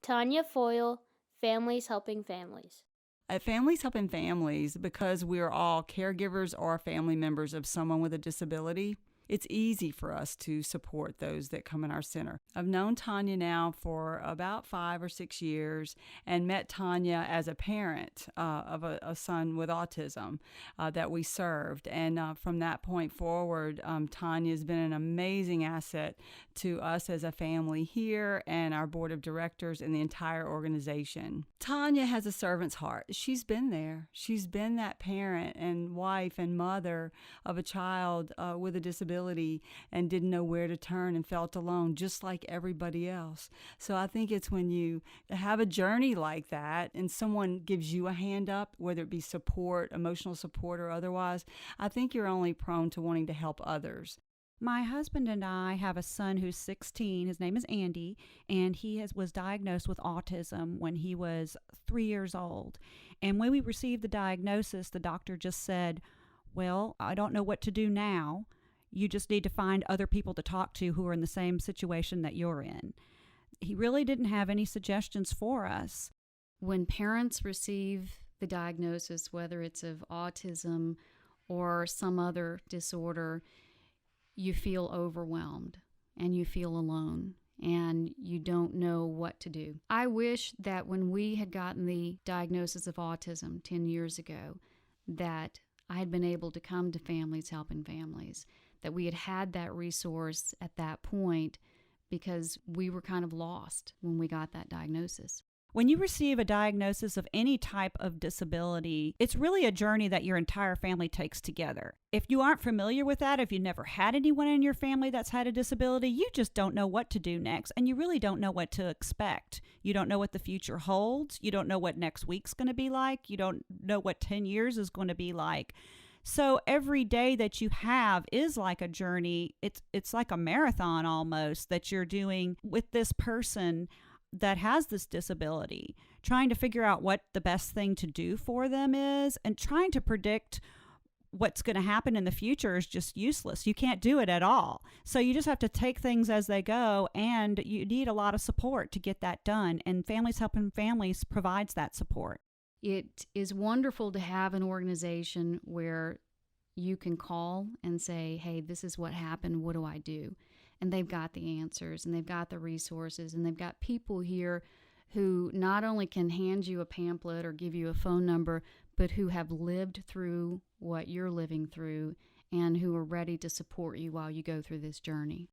Tanja Foyle, Families Helping Families. At Families Helping Families, because we are all caregivers or family members of someone with a disability, it's easy for us to support those that come in our center. I've known Tanja now for about 5 or 6 years and met Tanja as a parent of a son with autism that we served. And from that point forward, Tanja has been an amazing asset to us as a family here and our board of directors and the entire organization. Tanja has a servant's heart. She's been there. She's been that parent and wife and mother of a child with a disability and didn't know where to turn and felt alone just like everybody else. So I think it's when you have a journey like that and someone gives you a hand up, whether it be support, emotional support or otherwise, I think you're only prone to wanting to help others. My husband and I have a son who's 16. His name is Andy, and he was diagnosed with autism when he was 3 years old. And when we received the diagnosis, the doctor just said, "Well, I don't know what to do now. You just need to find other people to talk to who are in the same situation that you're in." He really didn't have any suggestions for us. When parents receive the diagnosis, whether it's of autism or some other disorder, you feel overwhelmed and you feel alone and you don't know what to do. I wish that when we had gotten the diagnosis of autism 10 years ago, that I had been able to come to Families Helping Families, that we had that resource at that point, because we were kind of lost when we got that diagnosis. When you receive a diagnosis of any type of disability, it's really a journey that your entire family takes together. If you aren't familiar with that, if you never had anyone in your family that's had a disability, you just don't know what to do next, and you really don't know what to expect. You don't know what the future holds. You don't know what next week's going to be like. You don't know what 10 years is going to be like. So every day that you have is like a journey. It's like a marathon almost that you're doing with this person that has this disability, trying to figure out what the best thing to do for them is, and trying to predict what's going to happen in the future is just useless. You can't do it at all. So you just have to take things as they go, and you need a lot of support to get that done. And Families Helping Families provides that support. It is wonderful to have an organization where you can call and say, "Hey, this is what happened. What do I do?" And they've got the answers, and they've got the resources, and they've got people here who not only can hand you a pamphlet or give you a phone number, but who have lived through what you're living through and who are ready to support you while you go through this journey.